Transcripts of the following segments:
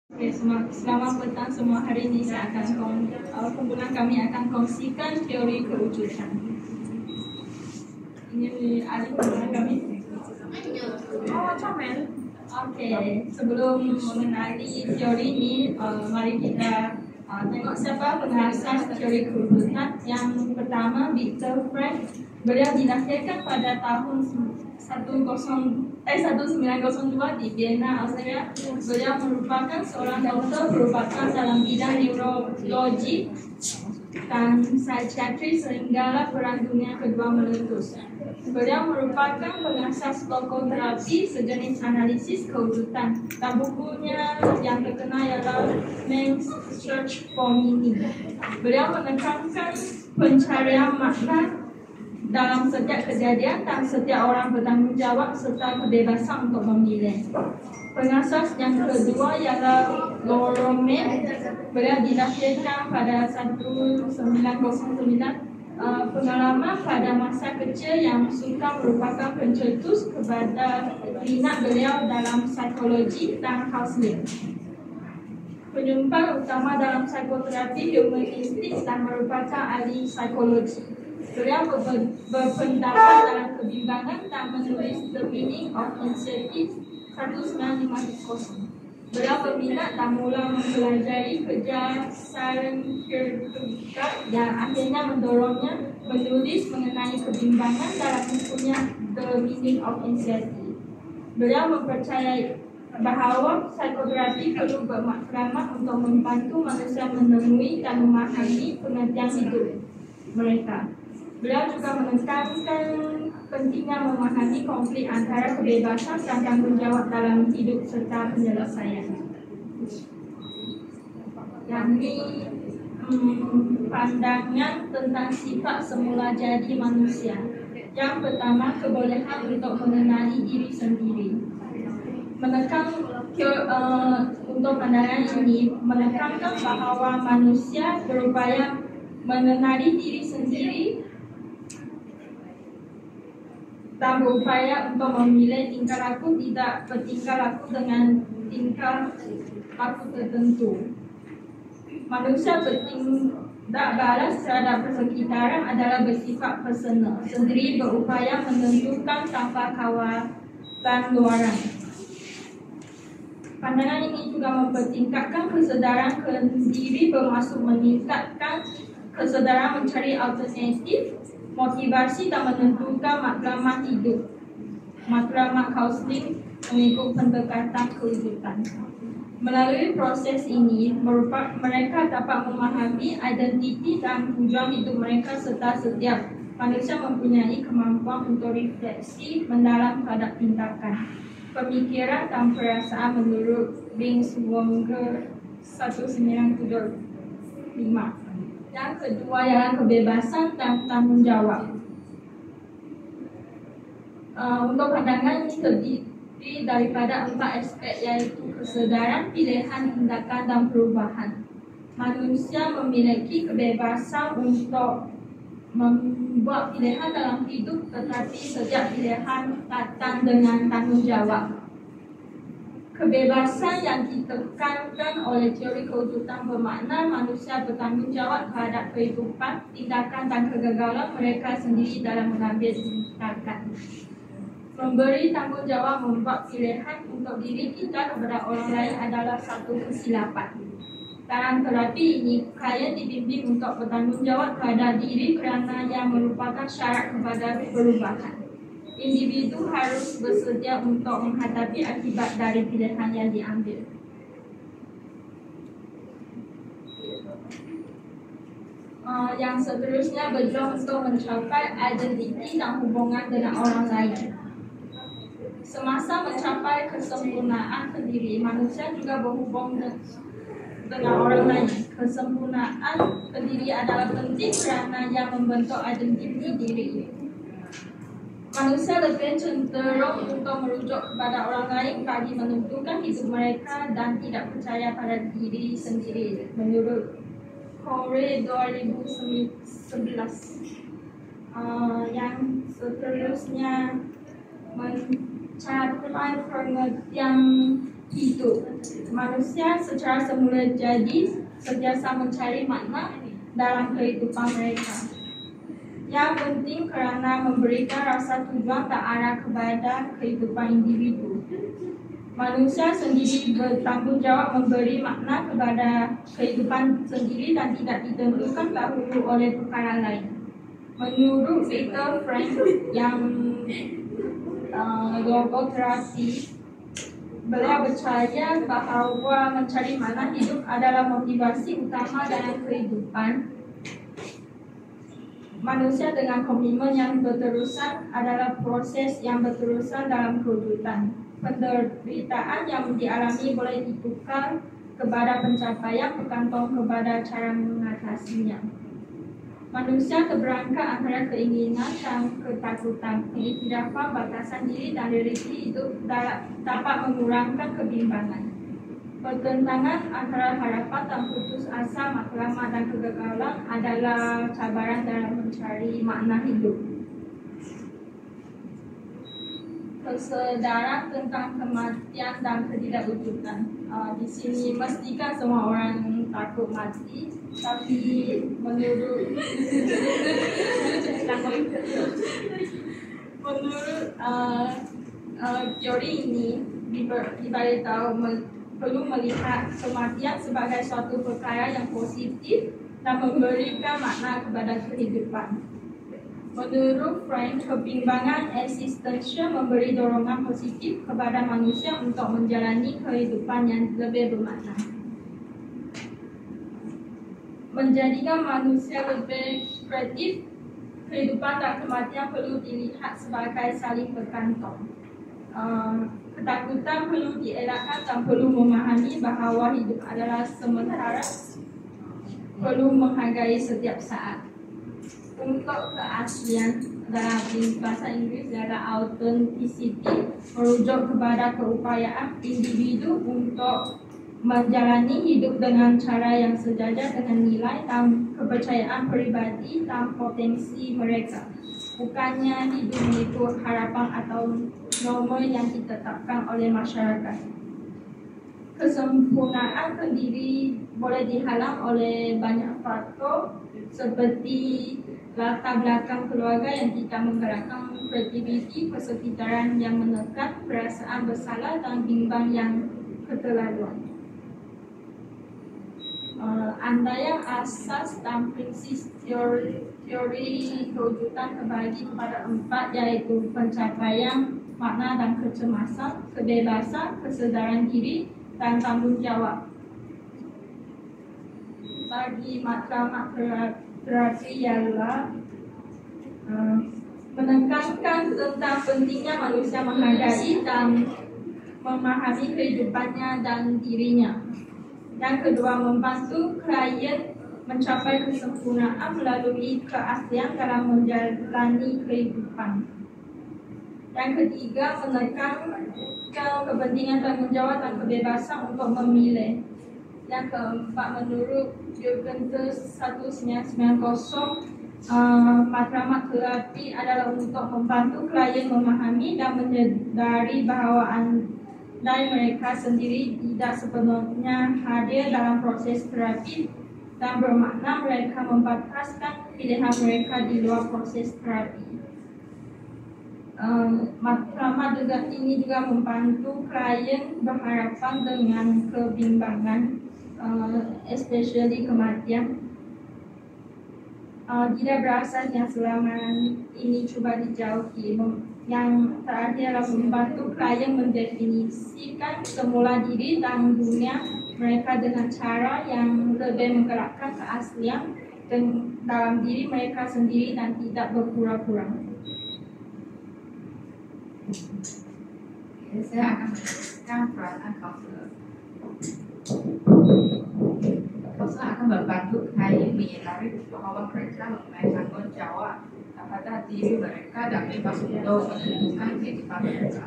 Okay, selamat petang semua. Hari ini kumpulan kami akan kongsikan teori kewujudan. Ini adik kumpulan kami. Comel. Okey, sebelum mengenali teori ini, mari kita tengok siapa pengasas teori kewujudan. Yang pertama, Viktor Frankl. Beliau dilahirkan pada tahun 1902 di Vienna, Austria. Beliau merupakan seorang doktor berupakan dalam bidang neurologi dan psikiatri sehinggalah Perang Dunia Kedua meletus. Beliau merupakan pengasas logoterapi, sejenis analisis kewujudan, dan bukunya yang terkenal ialah Man's Search for Meaning. Beliau menekankan pencarian makna dalam setiap kejadian dan setiap orang bertanggung jawab serta kebebasan untuk memilih. Pengasas yang kedua ialah Loromet. Beliau dilahirkan pada 1909. Pengalaman pada masa kecil yang suka merupakan pencetus kepada minat beliau dalam psikologi dan counseling. Penyumbang utama dalam psikoterapi humanistik dan merupakan ahli psikologi. Beliau berpendapat dalam kebimbangan dan menulis The Meaning of Anxiety 1950. Beliau berminat dan mula mempelajari kerja Søren Kierkegaard yang akhirnya mendorongnya menulis mengenai kebimbangan dalam bukunya The Meaning of Anxiety. Beliau mempercayai bahawa psikoterapi perlu bermaklumat untuk membantu manusia menemui dan memahami pengertian hidup mereka. Beliau juga menekankan pentingnya memahami konflik antara kebebasan dan tanggung jawab dalam hidup serta penyelesaian. Yang ini pandangan tentang sifat semula jadi manusia. Yang pertama, kebolehan untuk mengenali diri sendiri. Untuk pandangan ini menekankan bahawa manusia berupaya mengenali diri sendiri dan berupaya untuk memilih tingkah laku tidak bertingkah laku dengan tingkah laku tertentu. Manusia bertindak balas terhadap persekitaran adalah bersifat personal, sendiri berupaya menentukan tanpa kawalan luaran. Pandangan ini juga mempertingkatkan kesedaran diri bermaksud meningkatkan kesedaran mencari alternatif, motivasi dan menentukan matlamat hidup. Matlamat counseling mengikut pendekatan kewujudan. Melalui proses ini, mereka dapat memahami identiti dan tujuan hidup mereka serta setiap manusia mempunyai kemampuan untuk refleksi mendalam terhadap tindakan, pemikiran dan perasaan menurut Binswanger 1975. Yang kedua ialah kebebasan dan tanggung jawab. Untuk pandangan ini terdiri daripada 4 aspek, iaitu kesedaran, pilihan, tindakan dan perubahan. Manusia memiliki kebebasan untuk membuat pilihan dalam hidup, tetapi setiap pilihan datang dengan tanggung jawab. Kebebasan yang ditekankan oleh teori kewujudan bermakna manusia bertanggung jawab terhadap kehidupan, tindakan dan kegagalan mereka sendiri dalam mengambil tindakan. Memberi tanggung jawab membuat pilihan untuk diri kita kepada orang lain adalah satu kesilapan. Dalam terapi ini, klien dibimbing untuk bertanggung jawab terhadap diri kerana yang merupakan syarat kepada perubahan. Individu harus bersedia untuk menghadapi akibat dari pilihan yang diambil. Yang seterusnya berjuang untuk mencapai identiti dan hubungan dengan orang lain. Semasa mencapai kesempurnaan kediri, manusia juga berhubung dengan orang lain. Kesempurnaan kediri adalah penting kerana yang membentuk identiti diri. Manusia lebih cenderung untuk merujuk kepada orang lain bagi menentukan hidup mereka dan tidak percaya pada diri sendiri, menurut Corey 2011. Yang seterusnya mencapai pengertian hidup. Manusia secara semula jadi sentiasa mencari makna dalam kehidupan mereka. Yang penting kerana memberikan rasa tujuan terarah kepada kehidupan individu. Manusia sendiri bertanggungjawab memberi makna kepada kehidupan sendiri dan tidak ditentukan dahulu oleh perkara lain. Menurut Viktor Frank yang global terapi, beliau percaya bahawa mencari makna hidup adalah motivasi utama dalam kehidupan. Manusia dengan komitmen yang berterusan adalah proses yang berterusan dalam kewujudan. Penderitaan yang dialami boleh ditukar kepada pencapaian bergantung kepada cara mengatasinya. Manusia terberangkat antara keinginan dan ketakutan. Pengiktirafan batasan diri dan realiti itu dapat mengurangkan kebimbangan. Pertentangan antara harapan dan putus asa, matlamat dan kegagalan adalah cabaran dalam mencari makna hidup. Kesedaran tentang kematian dan ketidakwujudan. Di sini mestikan semua orang takut mati, tapi menurut teori ini diberitahu perlu melihat kematian sebagai suatu perkara yang positif dan memberikan makna kepada kehidupan. Menurut Frank, kebimbangan eksistensial memberi dorongan positif kepada manusia untuk menjalani kehidupan yang lebih bermakna. Menjadikan manusia lebih kreatif, kehidupan dan kematian perlu dilihat sebagai saling bergantung. Ketakutan perlu dielakkan dan perlu memahami bahawa hidup adalah sementara, perlu menghargai setiap saat. Untuk keaslian dalam bahasa Inggris adalah authenticity, merujuk kepada keupayaan individu untuk menjalani hidup dengan cara yang sejajar dengan nilai dan kepercayaan peribadi dan potensi mereka. Bukannya hidup mengikut harapan atau norma yang ditetapkan oleh masyarakat. Kesempurnaan sendiri boleh dihalang oleh banyak faktor seperti latar belakang keluarga yang tidak menggerakkan kreativiti, persekitaran yang menekan, perasaan bersalah dan bimbang yang keterlaluan. Andaian asas dan prinsip teori kewujudan terbagi kepada 4, iaitu pencapaian, makna dan kecemasan, kebebasan, kesedaran diri dan tanggungjawab. Bagi matlamat terapi ialah menekankan tentang pentingnya manusia menghargai dan memahami kehidupannya dan dirinya. Yang kedua, membantu klien mencapai kesempurnaan melalui keaslian dalam menjalani kehidupan. Yang ketiga, menekankan kepentingan tanggungjawab dan kebebasan untuk memilih. Yang keempat, menurut Juventus 1990, matlamat terapi adalah untuk membantu klien memahami dan menyadari bahawa andai mereka sendiri tidak sepenuhnya hadir dalam proses terapi dan bermakna mereka membataskan pilihan mereka di luar proses terapi. Matlamat ini juga membantu klien berhadapan dengan kebimbangan, especially kematian. Tidak berasas yang selama ini cuba dijauhi. Yang terakhir adalah membantu klien mendefinisikan semula diri dan dunia mereka dengan cara yang lebih menggerakkan keaslian dan dalam diri mereka sendiri dan tidak berpura-pura. Saya akan meneruskan peranan kaunselor. Kaunselor akan membantu klien menyadari bahawa mereka mempunyai tanggung jawab pada diri mereka dan bebas untuk menentukan kehidupan mereka.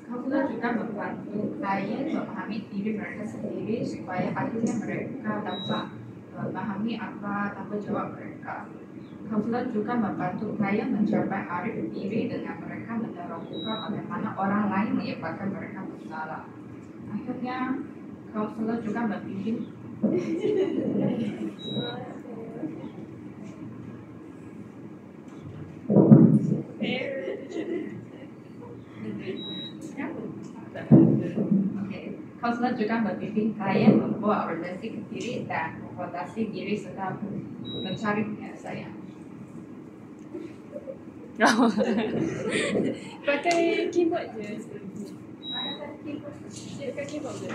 Kaunselor juga membantu klien memahami diri mereka sendiri supaya akhirnya mereka dapat memahami apa tanggung jawab mereka. Kaunselor juga membantu klien mencapai arif diri dengan mereka mendorong juga bagaimana orang lain menyebabkan mereka bersalah. Akhirnya kaunselor juga membimbing kaunselor juga membimbing klien membuat orientasi ke diri dan memfondasi diri serta mencari penyelesaian. Pakai keyboard je. Pakai keyboard je.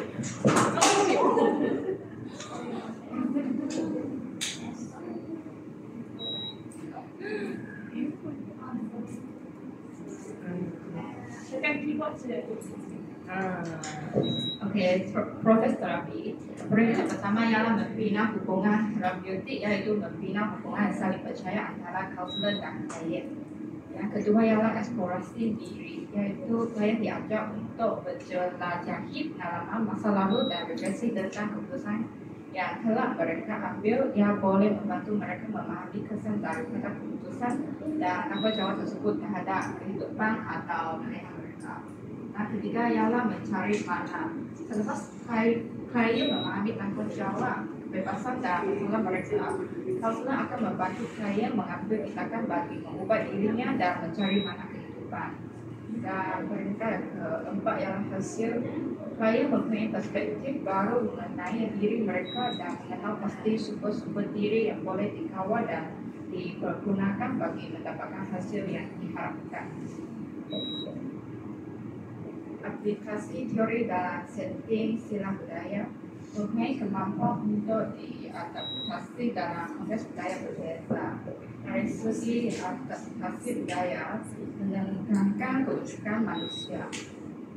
Pakai keyboard je. Proses terapi. Peringkat pertama ialah membina hubungan terapeutik, yaitu membina hubungan saling percaya antara kaunselor dan klien. Yang kedua ialah eksplorasi diri, yaitu klien diajak untuk berjelajahi pengalaman masa lalu dan refleksi tentang keputusan yang telah mereka ambil, yang boleh membantu mereka memahami kesan daripada keputusan dan tanggungjawab tersebut terhadap kehidupan atau pilihan mereka. Yang ketiga ialah mencari makna. Selepas klien memahami tanggungjawab, kebebasan dan masalah mereka, kaunselor akan membantu klien mengambil tindakan bagi mengubah dirinya dan mencari makna kehidupan. Dan peringkat yang keempat ialah hasil. Klien mempunyai perspektif baru mengenai diri mereka dan mengenal pasti sumber-sumber diri yang boleh dikawal dan dipergunakan bagi mendapatkan hasil yang diharapkan. Aplikasi teori dalam setting silang budaya mempunyai kemampuan untuk diadaptasi dalam konteks budaya berbeza. Dari segi adaptasi budaya menekankan kewujudan manusia.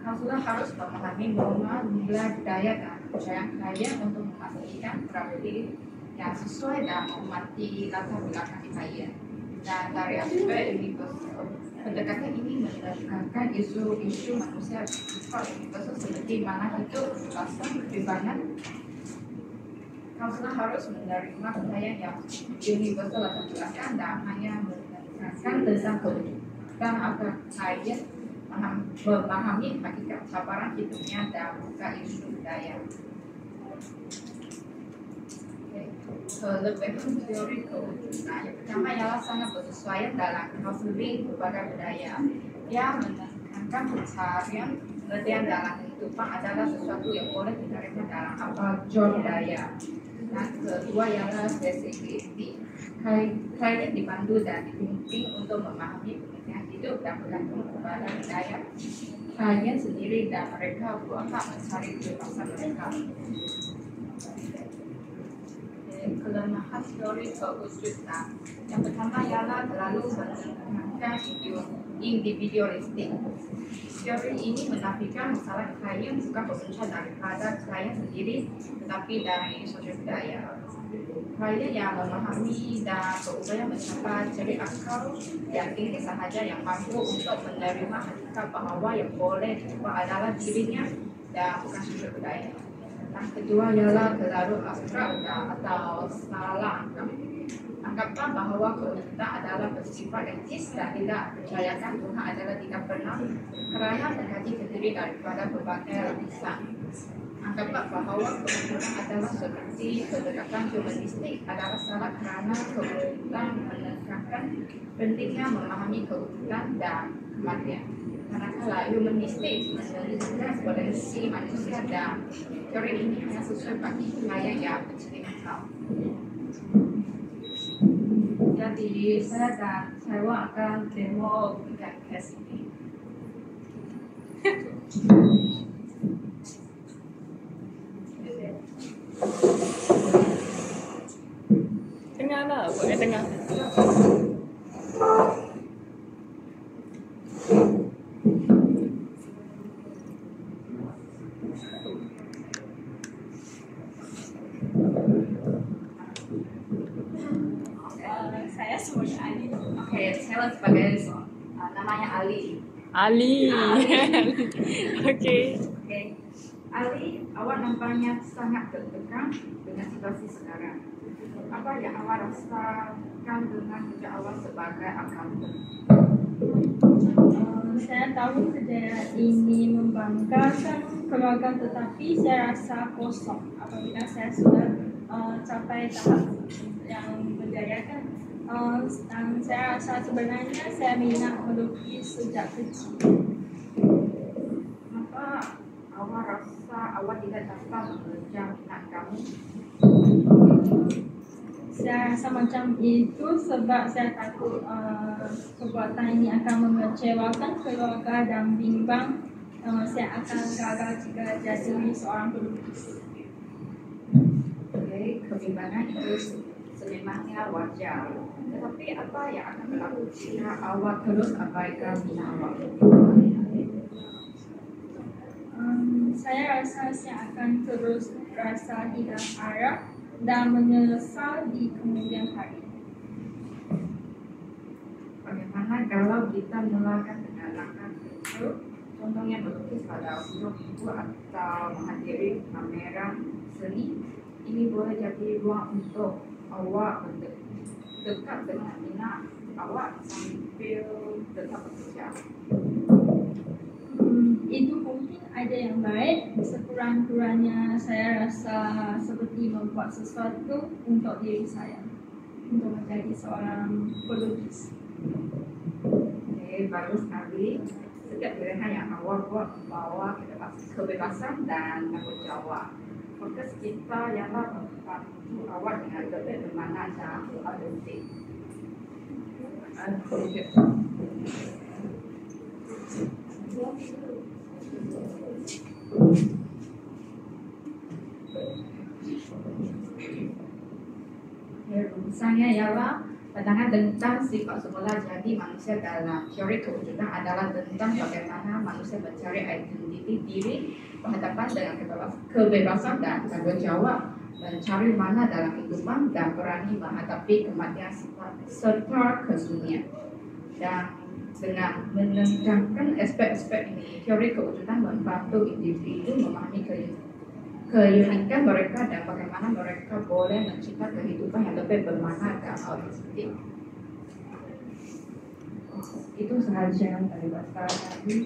Kaunselor harus memahami norma, nilai budaya dan kepercayaan klien untuk memastikan terapi yang sesuai dan menghormati latar belakang klien. Dan dari aspek universal, pendekatan ini menekankan isu-isu manusia bersifat universal seperti mana hidup, kebebasan, kebebanan. Kaunselor harus menerima klien yang universal latar belakang dan hanya menekankan tentang kebutuhan agar klien memahami hakikat cabaran hidupnya dan bukan isu budaya. Kelebihan teori kewujudan yang pertama ialah sangat bersesuaian dalam konseling berbagai budaya. Ia menekankan pencarian pengertian dalam kehidupan adalah sesuatu yang boleh diterima dalam apapun budaya. Dan kedua ialah flexibility. Klien dipandu dan dibimbing untuk memahami pengertian hidup dan bergantung kepada budaya klien sendiri dan mereka berusaha mencari kebebasan mereka. Kelemahan teori kewujudan yang pertama ialah terlalu menekankan individualistik. Teori ini menafikan masalah klien bukan berasal daripada klien sendiri, tetapi dari sosial budaya. Klien yang memahami dan berupaya mencapai ciri akal yang tinggi sahaja yang mampu untuk menerima hakikat bahawa yang boleh diubah adalah dirinya dan bukan sosial budaya. Yang kedua ialah terlalu abstrak atau salah anggap. Anggapan bahawa kewujudan adalah bersifat etis dan tidak percayakan Tuhan adalah tidak pernah kerana terjadi terdiri daripada berbagai lapisan. Anggapan bahawa kewujudan adalah seperti pendekatan humanistik adalah salah kerana kewujudan menekankan pentingnya memahami kewujudan dan kematian. Manakala humanistik menunjukkan potensi manusia dan teori ini hanya sesuai bagi klien yang eksperimental. Jadi saya dan saya akan demo podcast ini. Tengah lah, buat tengah. Saya sebagai Ali. Oke, saya sebagai namanya Ali. Ali. Okey. Oke, Ali, awak nampaknya sangat tertekan dengan situasi sekarang. Apa yang awak rasakan dengan kerja awak sebagai akuntan? Saya tahu kejayaan ini membanggakan keluarga, tetapi saya rasa kosong apabila saya sudah capai tahap yang berjaya kan. Dan saya rasa sebenarnya saya minat melukis sejak kecil. Maka awak rasa awak tidak dapat mengejar minat kamu? Saya rasa macam itu sebab saya takut perbuatan ini akan mengecewakan keluarga dan bimbang saya akan gagal jika jadi seorang pelukis. Oke, kebimbangan itu sememangnya wajar. Tetapi apa yang akan berlaku jika awak terus abaikan minat awak? Saya rasa saya akan terus rasa hilang arah dan menyesal di kemudian hari. Bagaimana kalau kita mulakan dengan langkah kecil, contohnya melukis pada buku atau menghadiri pameran seni? Ini boleh jadi ruang untuk awak dekat dengan minat awak sambil tetap bekerja. Itu mungkin ada yang baik. Sekurang-kurangnya saya rasa seperti membuat sesuatu untuk diri saya, untuk menjadi seorang pelukis. Oke, bagus sekali. Setiap pilihan yang awak buat membawa kebebasan dan tanggung jawab. Fokus kita ialah membantu awak dengan lebih bermakna dan autentik. Rumusannya ialah pandangan tentang sifat semula jadi manusia dalam teori kewujudan adalah tentang bagaimana manusia mencari identiti diri, berhadapan dengan kebebasan dan tanggung jawab, mencari mana dalam kehidupan dan berani menghadapi kematian serta kesunyian. Dan dengan menegakkan aspek-aspek ini, teori kewujudan membantu individu memahami keunikan mereka dan bagaimana mereka boleh mencipta kehidupan yang lebih bermakna dan autentik. Itu sahaja dari saya tadi.